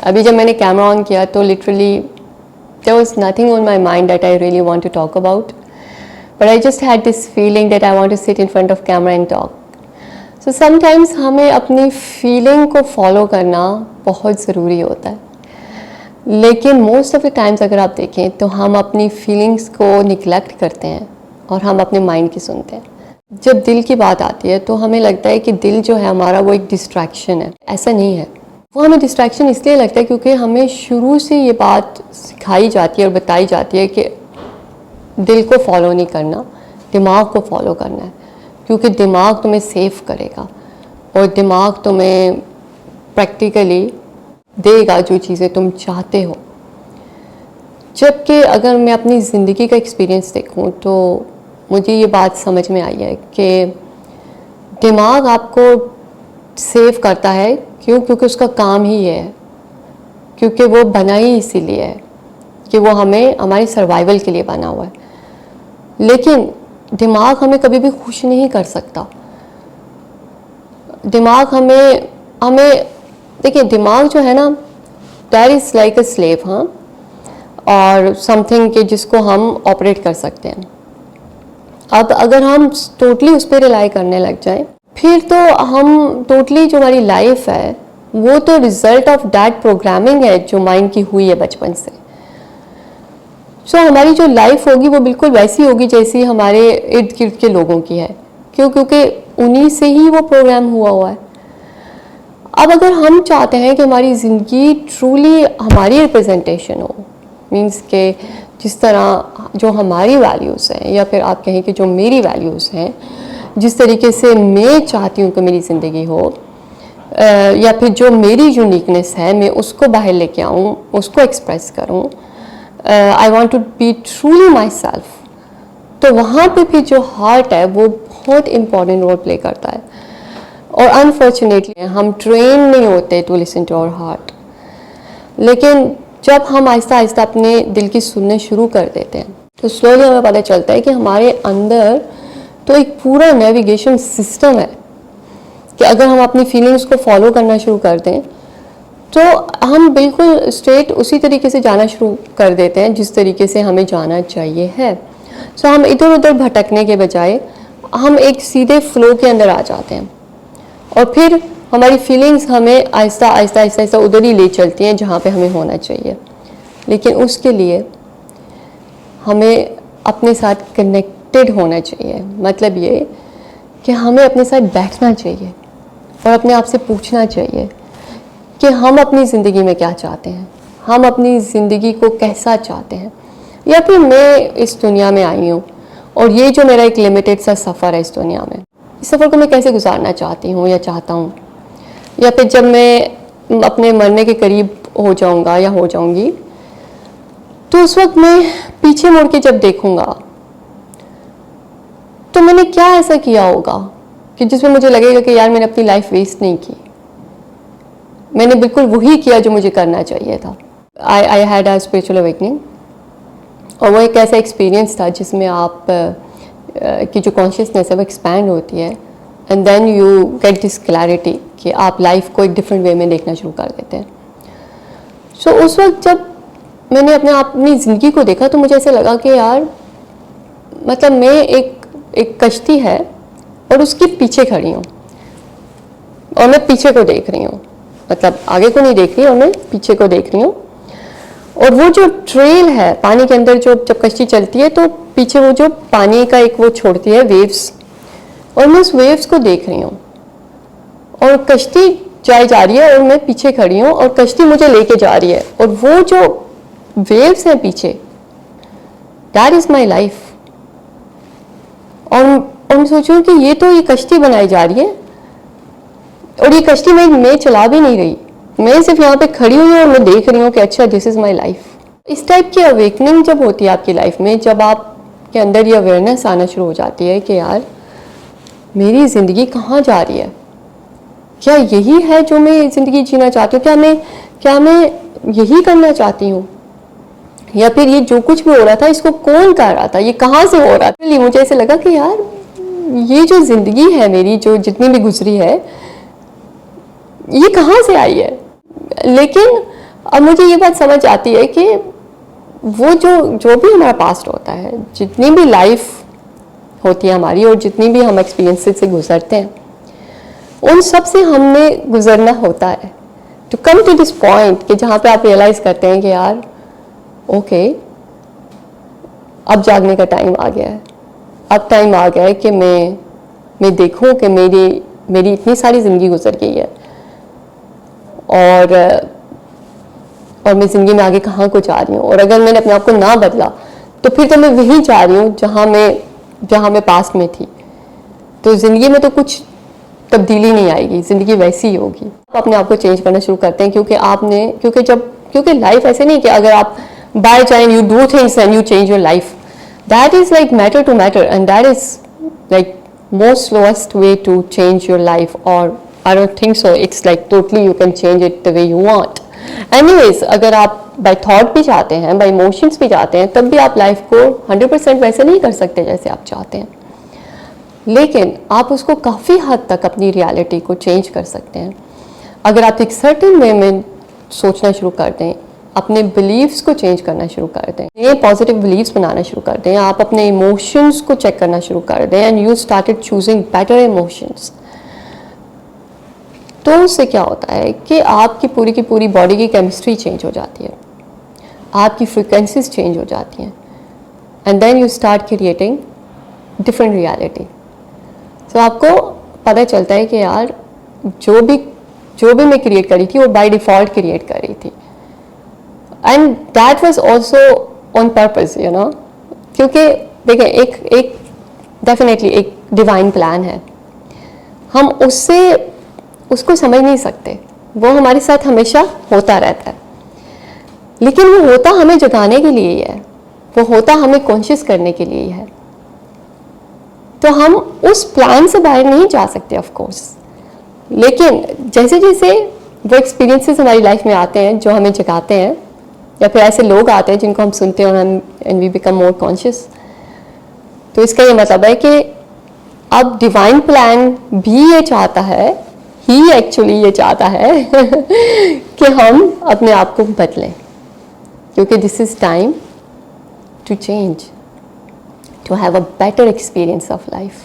अभी जब मैंने कैमरा ऑन किया तो literally there was nothing on my mind that I really want to talk about, but I just had this feeling that I want to sit in front of camera and talk. So sometimes हमें अपनी feeling को follow करना बहुत ज़रूरी होता है, लेकिन most of the times अगर आप देखें तो हम अपनी फीलिंग्स को निगलेक्ट करते हैं और हम अपने माइंड की सुनते हैं। जब दिल की बात आती है तो हमें लगता है कि दिल जो है हमारा वो एक डिस्ट्रैक्शन है। ऐसा नहीं है, वो हमें डिस्ट्रैक्शन इसलिए लगता है क्योंकि हमें शुरू से ये बात सिखाई जाती है और बताई जाती है कि दिल को फॉलो नहीं करना, दिमाग को फॉलो करना है, क्योंकि दिमाग तुम्हें सेव करेगा और दिमाग तुम्हें प्रैक्टिकली देगा जो चीज़ें तुम चाहते हो। जबकि अगर मैं अपनी ज़िंदगी का एक्सपीरियंस देखूं तो मुझे ये बात समझ में आई है कि दिमाग आपको सेव करता है। क्यों? क्योंकि उसका काम ही ये है, क्योंकि वो बना ही इसीलिए है कि वो हमें हमारी सर्वाइवल के लिए बना हुआ है। लेकिन दिमाग हमें कभी भी खुश नहीं कर सकता। दिमाग हमें देखिए, दिमाग जो है ना, that is like a slave, हाँ, और समथिंग के जिसको हम ऑपरेट कर सकते हैं। अब अगर हम टोटली उस पर रिलाई करने लग जाएं, फिर तो हम टोटली जो हमारी लाइफ है वो तो रिजल्ट ऑफ दैट प्रोग्रामिंग है जो माइंड की हुई है बचपन से। सो हमारी जो लाइफ होगी वो बिल्कुल वैसी होगी जैसी हमारे इर्द गिर्द के लोगों की है। क्यों? क्योंकि उन्हीं से ही वो प्रोग्राम हुआ है। अब अगर हम चाहते हैं कि हमारी ज़िंदगी ट्रूली हमारी रिप्रेजेंटेशन हो, मीन्स के जिस तरह जो हमारी वैल्यूज़ हैं, या फिर आप कहें कि जो मेरी वैल्यूज़ हैं, जिस तरीके से मैं चाहती हूँ कि मेरी ज़िंदगी हो, या फिर जो मेरी यूनिकनेस है मैं उसको बाहर लेके आऊँ, उसको एक्सप्रेस करूँ, I want to be truly my self, तो वहाँ पे फिर जो हार्ट है वो बहुत इम्पॉर्टेंट रोल प्ले करता है। और अनफॉर्चुनेटली हम ट्रेन नहीं होते to listen to our heart. लेकिन जब हम आहिस्ता आहिस्ता अपने दिल की सुनने शुरू कर देते हैं तो स्लोली हमें पता चलता है कि हमारे अंदर तो एक पूरा नेविगेशन सिस्टम है कि अगर हम अपनी फीलिंग्स को फॉलो करना शुरू कर दें तो हम बिल्कुल स्ट्रेट उसी तरीके से जाना शुरू कर देते हैं जिस तरीके से हमें जाना चाहिए है। सो हम इधर उधर भटकने के बजाय हम एक सीधे फ्लो के अंदर आ जाते हैं और फिर हमारी फीलिंग्स हमें आहिस्ता आहिस्ता आहिस्ता आहिस्ता उधर ही ले चलती हैं जहाँ पे हमें होना चाहिए। लेकिन उसके लिए हमें अपने साथ कनेक्टेड होना चाहिए। मतलब ये कि हमें अपने साथ बैठना चाहिए और अपने आप से पूछना चाहिए कि हम अपनी ज़िंदगी में क्या चाहते हैं, हम अपनी ज़िंदगी को कैसा चाहते हैं, या फिर मैं इस दुनिया में आई हूँ और ये जो मेरा एक लिमिटेड सा सफ़र है इस दुनिया में, इस सफ़र को मैं कैसे गुजारना चाहती हूँ या चाहता हूँ, या फिर जब मैं अपने मरने के करीब हो जाऊँगा या हो जाऊँगी तो उस वक्त मैं पीछे मुड़ के जब देखूँगा तो मैंने क्या ऐसा किया होगा कि जिसमें मुझे लगेगा कि यार मैंने अपनी लाइफ वेस्ट नहीं की, मैंने बिल्कुल वही किया जो मुझे करना चाहिए था। I had a spiritual awakening, और वो एक ऐसा एक्सपीरियंस था जिसमें आप की जो कॉन्शियसनेस है वो एक्सपैंड होती है and then you get this clarity कि आप लाइफ को एक डिफरेंट वे में देखना शुरू कर देते हैं। सो उस वक्त जब मैंने अपनी ज़िंदगी को देखा तो मुझे ऐसे लगा कि यार मतलब मैं एक कश्ती है और उसके पीछे खड़ी हूँ और मैं पीछे को देख रही हूँ, मतलब आगे को नहीं देख रही और मैं पीछे को देख रही हूँ। और वो जो ट्रेल है पानी के अंदर, जो जब कश्ती चलती है तो पीछे वो जो पानी का एक वो छोड़ती है वेव्स, और मैं उस वेव्स को देख रही हूँ और कश्ती जा रही है और मैं पीछे खड़ी हूँ और कश्ती मुझे लेके जा रही है और वो जो वेव्स हैं पीछे, दैट इज़ माई लाइफ। और मैं सोच रही हूँ कि ये कश्ती बनाई जा रही है और ये कश्ती मैं चला भी नहीं रही, मैं सिर्फ यहाँ पे खड़ी हुई हूँ और मैं देख रही हूँ कि अच्छा दिस इज़ माई लाइफ। इस टाइप की अवेकनिंग जब होती है आपकी लाइफ में, जब आपके अंदर ये अवेयरनेस आना शुरू हो जाती है कि यार मेरी ज़िंदगी कहाँ जा रही है, क्या यही है जो मैं ज़िंदगी जीना चाहती हूँ, क्या मैं यही करना चाहती हूँ, या फिर ये जो कुछ भी हो रहा था इसको कौन कर रहा था, ये कहाँ से हो रहा था। इसलिए मुझे ऐसे लगा कि यार ये जो ज़िंदगी है मेरी, जो जितनी भी गुजरी है, ये कहाँ से आई है। लेकिन अब मुझे ये बात समझ आती है कि वो जो भी हमारा पास्ट होता है, जितनी भी लाइफ होती है हमारी और जितनी भी हम एक्सपीरियंसेस से गुजरते हैं, उन सब से हमने गुजरना होता है to come to this point कि जहाँ पे आप रियलाइज़ करते हैं कि यार ओके, अब जागने का टाइम आ गया है, अब टाइम आ गया है कि मैं देखूं कि मेरी इतनी सारी ज़िंदगी गुजर गई है और मैं ज़िंदगी में आगे कहाँ को जा रही हूँ, और अगर मैंने अपने आप को ना बदला तो फिर तो मैं वहीं जा रही हूँ जहाँ मैं पास्ट में थी। तो ज़िंदगी में तो कुछ तब्दीली नहीं आएगी, ज़िंदगी वैसी ही होगी। आप अपने आप को चेंज करना शुरू करते हैं क्योंकि लाइफ ऐसे नहीं कि अगर आप by chance you do things and you change your life, that is like matter to matter and that is like most slowest way to change your life, or I don't think so it's like totally you can change it the way you want. Anyways, अगर आप by thought भी चाहते हैं, by emotions भी चाहते हैं, तब भी आप लाइफ को 100% वैसे नहीं कर सकते जैसे आप चाहते हैं, लेकिन आप उसको काफ़ी हद तक अपनी रियलिटी को चेंज कर सकते हैं अगर आप एक सर्टेन वे में सोचना शुरू कर दें, अपने बिलीव्स को चेंज करना शुरू कर दें, ये पॉजिटिव बिलीव्स बनाना शुरू कर दें, आप अपने इमोशंस को चेक करना शुरू कर दें and you started choosing better emotions. तो उससे क्या होता है कि आपकी पूरी की पूरी बॉडी की केमिस्ट्री चेंज हो जाती है, आपकी फ्रिक्वेंसीज चेंज हो जाती हैं and then you start creating different reality. तो आपको पता चलता है कि यार जो भी मैं क्रिएट करी थी वो बाय डिफ़ॉल्ट क्रिएट कर रही थी, and that was also on purpose, you know, क्योंकि देखिए एक डेफिनेटली एक डिवाइन प्लान है, हम उसको समझ नहीं सकते, वो हमारे साथ हमेशा होता रहता है, लेकिन वो होता हमें जगाने के लिए ही है, वो होता हमें कॉन्शियस करने के लिए ही है। तो हम उस प्लान से बाहर नहीं जा सकते ऑफ कोर्स, लेकिन जैसे जैसे वो एक्सपीरियंसेस हमारी लाइफ में आते हैं जो हमें जगाते हैं, या फिर ऐसे लोग आते हैं जिनको हम सुनते हैं and we become more conscious, तो इसका ये मतलब है कि अब डिवाइन प्लान भी ये चाहता है, ही एक्चुअली ये चाहता है कि हम अपने आप को बदलें, क्योंकि this is time to change, to have a better experience of life.